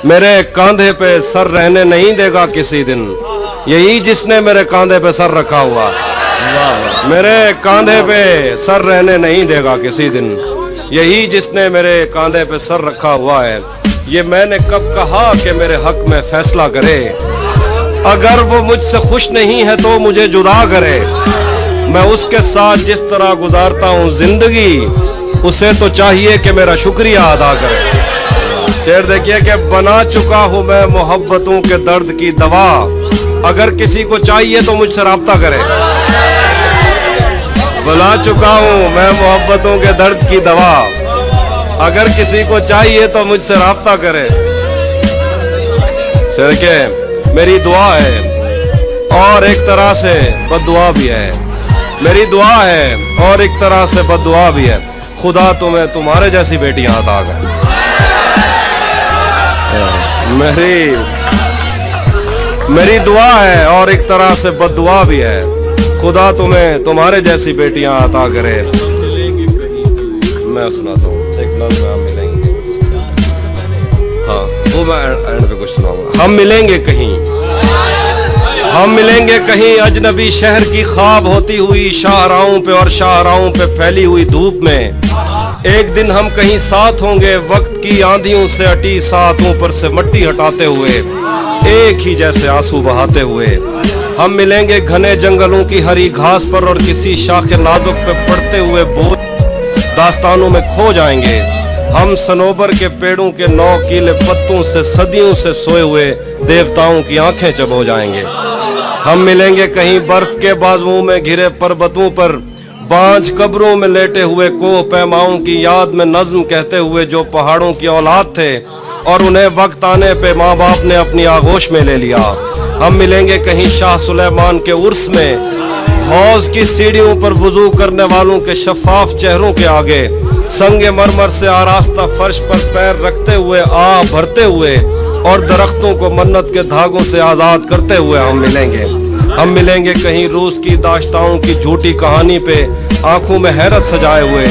मेरे कांधे पे सर रहने नहीं देगा किसी दिन, यही जिसने मेरे कांधे पे सर रखा हुआ, मेरे कांधे पे सर रहने नहीं देगा किसी दिन, यही जिसने मेरे कांधे पे सर रखा हुआ है। ये मैंने कब कहा कि मेरे हक में फैसला करे, अगर वो मुझसे खुश नहीं है तो मुझे जुदा करे। मैं उसके साथ जिस तरह गुजारता हूँ जिंदगी, उसे तो चाहिए कि मेरा शुक्रिया अदा करे। शेर देखिए कि बना चुका हूँ मैं मोहब्बतों के दर्द की दवा, अगर किसी को चाहिए तो मुझसे राब्ता करे। बना चुका हूँ मैं मोहब्बतों के दर्द की दवा, अगर किसी को चाहिए तो मुझसे राब्ता करे। शेर के मेरी दुआ है और एक तरह से बद्दुआ भी है, मेरी दुआ है और एक तरह से बद्दुआ भी है, खुदा तुम्हें तुम्हारे जैसी बेटियां अता करे। मेरी दुआ है और एक तरह से बद्दुआ भी है, खुदा तुम्हें तुम्हारे जैसी बेटियां अता करे। मैं सुनाता हूँ एक नज़्म, हम मिलेंगे, हाँ वो मैं एंड पे कुछ सुनाऊंगा। हम मिलेंगे कहीं, हम मिलेंगे कहीं अजनबी शहर की ख्वाब होती हुई शाहराहों पे और शाहराहों पे फैली हुई धूप में। एक दिन हम कहीं साथ होंगे वक्त की आंधियों से अटी सातों पर से मट्टी हटाते हुए, एक ही जैसे आंसू बहाते हुए। हम मिलेंगे घने जंगलों की हरी घास पर और किसी शाखे नाजुक पे पड़ते हुए बोझ दास्तानों में खो जाएंगे। हम सनोबर के पेड़ों के नौकीले पत्तों से सदियों से सोए हुए देवताओं की आंखें चबो जाएंगे। हम मिलेंगे कहीं बर्फ के बाजुओं में घिरे पर्वतों पर, बांझ कब्रों में लेटे हुए कोह पैमाओं की याद में नज्म कहते हुए जो पहाड़ों की औलाद थे और उन्हें वक्त आने पे माँ बाप ने अपनी आगोश में ले लिया। हम मिलेंगे कहीं शाह सुलेमान के उर्स में, हौज की सीढ़ियों पर वुजू करने वालों के शफाफ चेहरों के आगे, संगे मरमर से आरास्ता फर्श पर पैर रखते हुए आह भरते हुए और दरख्तों को मन्नत के धागों से आज़ाद करते हुए हम मिलेंगे। हम मिलेंगे कहीं रूस की दाश्ताओं की झूठी कहानी पे आंखों में हैरत सजाए हुए,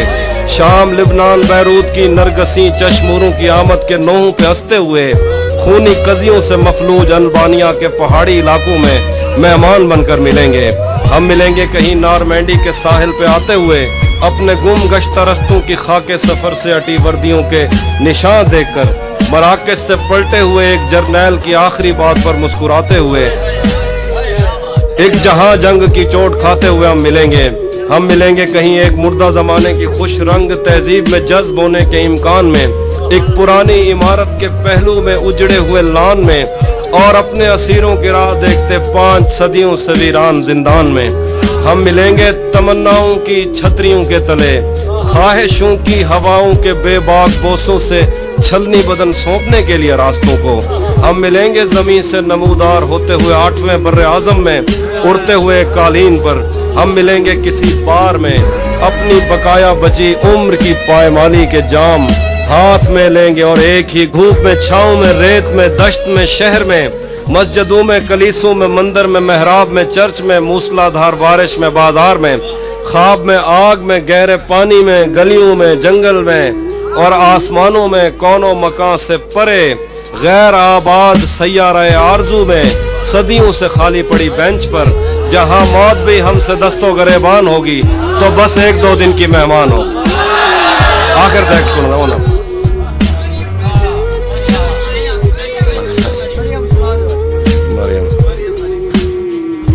शाम लिबनान बैरूत की नरगसी चश्मूरों की आमद के नोहों पे हंसते हुए, खूनी कजियों से मफलूज अल्बानिया के पहाड़ी इलाकों में मेहमान बनकर मिलेंगे। हम मिलेंगे कहीं नारमैंडी के साहिल पे आते हुए अपने गुम गश्ता रस्तों की खाके सफर से अटी वर्दियों के निशान देखकर, मराकज से पलटे हुए एक जर्नैल की आखिरी बात पर मुस्कुराते हुए, एक जहां जंग की चोट खाते हुए हम मिलेंगे। हम मिलेंगे कहीं एक मुर्दा जमाने की खुश रंग तहजीब में जज्ब होने के इम्कान में, एक पुरानी इमारत के पहलू में उजड़े हुए लान में और अपने असीरों की राह देखते 5 सदियों से वीरान जिंदान में। हम मिलेंगे तमन्नाओं की छतरियों के तले, ख्वाहिशों की हवाओं के बेबाक बोसों से छलनी बदन सौंपने के लिए रास्तों को। हम मिलेंगे जमीन से नमूदार होते हुए 8वें बर्रे आजम में उड़ते हुए कालीन पर। हम मिलेंगे किसी बार में अपनी बकाया बची उम्र की पायमाली के जाम हाथ में लेंगे और एक ही धूप में छाँव में रेत में दश्त में शहर में मस्जिदों में कलीसों में मंदिर में महराब में चर्च में मूसलाधार बारिश में बाजार में ख्वाब में आग में गहरे पानी में गलियों में जंगल में और आसमानों में कौनों मकान से परे गैर आबाद सैयारा आरजू में सदियों से खाली पड़ी बेंच पर जहां मौत भी हमसे दस्तो गरेबान होगी तो बस 1-2 दिन की मेहमान हो। आखिर तक सुन रहा हूं ना,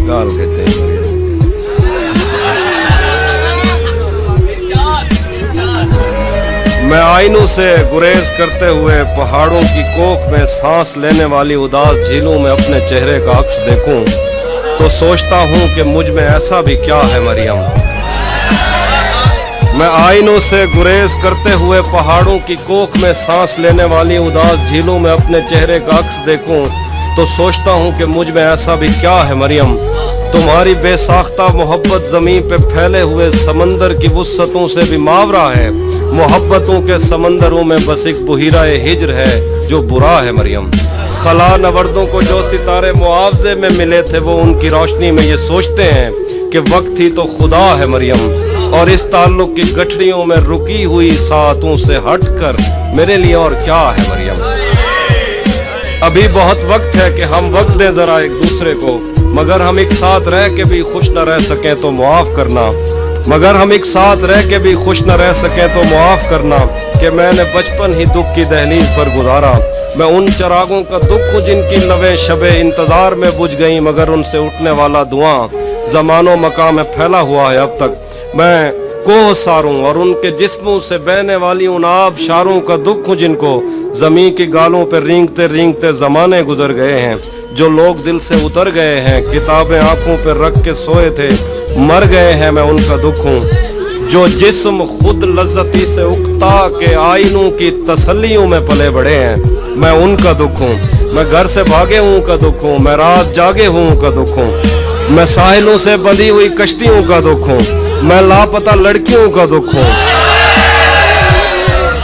गाल कहते हैं मैं आईनों से गुरेज करते हुए पहाड़ों की कोख में सांस लेने वाली उदास झीलों में अपने चेहरे का अक्स देखूं तो सोचता हूं कि मुझ में ऐसा भी क्या है मरियम। मैं आईनों से गुरेज करते हुए पहाड़ों की कोख में सांस लेने वाली उदास झीलों में अपने चेहरे का अक्स देखूं तो सोचता हूं कि मुझ में ऐसा भी क्या है मरियम। तुम्हारी बेसाख्ता मोहब्बत जमीन पे फैले हुए समंदर की वुस्सतों से भी मावरा है, मोहब्बतों के समंदरों में बस एक बुहिरा-ए हिज्र है जो बुरा है मरियम। खला नवर्दों को जो सितारे मुआवजे में मिले थे वो उनकी रोशनी में ये सोचते हैं कि वक्त ही तो खुदा है मरियम। और इस ताल्लुक की गठरियों में रुकी हुई सातों से हटकर मेरे लिए और क्या है मरियम। ابھی بہت وقت ہے کہ ہم وقت دیں ذرا ایک دوسرے کو, مگر ہم ایک ساتھ رہ کے بھی خوش نہ رہ سکیں تو معاف کرنا, مگر ہم ایک ساتھ رہ کے بھی خوش نہ رہ سکیں تو معاف کرنا, کہ میں نے بچپن ہی دکھ کی دہلیز پر گزارا. میں ان چراغوں کا دکھ ہوں جن کی لبیں شب انتظار میں بجھ گئیں, مگر ان سے اٹھنے والا دھواں زمان و مکان میں پھیلا ہوا ہے اب تک. میں کوہ ساروں اور ان کے جسموں سے بہنے والی ان آب شاروں کا دکھ ہوں جن کو زمین کی گالوں پہ رینگتے رینگتے زمانے گزر گئے ہیں. جو لوگ دل سے اتر گئے ہیں, کتابیں آنکھوں پہ رکھ کے سوئے تھے مر گئے ہیں, میں ان کا دکھ ہوں. جو جسم خود لذتی سے اکتا کے آئینوں کی تسلیوں میں پلے بڑے ہیں, میں ان کا دکھ ہوں. میں گھر سے بھاگے ہوں کا دکھ ہوں, میں رات جاگے ہوں کا دکھ ہوں. میں ساحلوں سے بندھی ہوئی کشتیوں کا دکھ ہوں, میں لاپتہ لڑکیوں کا دکھ ہوں.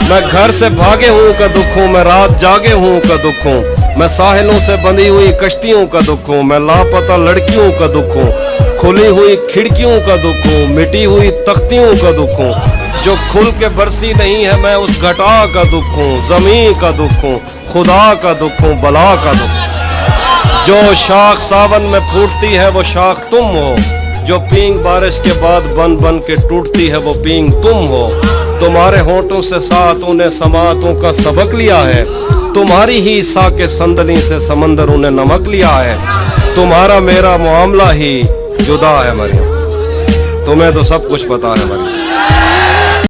میں گھر سے بھاگے ہوں کا دکھ ہوں, میں رات جاگے ہوں کا دکھ ہوں. میں ساحلوں سے بندھی ہوئی کشتیوں کا دکھ ہوں, میں لاپتہ لڑکیوں کا دکھ ہوں. کھلی ہوئی کھڑکیوں کا دکھ ہوں, مٹی ہوئی تختیوں کا دکھ ہوں. جو کھل کے برسی نہیں ہے میں اس گھٹا کا دکھ ہوں. زمین کا دکھ ہوں, خدا کا دکھ ہوں, بلا کا دکھ. جو شاخ ساون میں پھوٹتی ہے وہ شاخ تم ہو, جو پینگ بارش کے بعد بن بن کے ٹوٹتی ہے وہ پینگ تم ہو. تمہارے ہونٹوں سے ساتھوں نے سماعتوں کا سبق لیا ہے, تمہاری ہی سا کے سندلی سے سمندروں نے نمک لیا ہے. تمہارا میرا معاملہ ہی جدا ہے مریم, تمہیں تو سب کچھ پتا ہے مریم.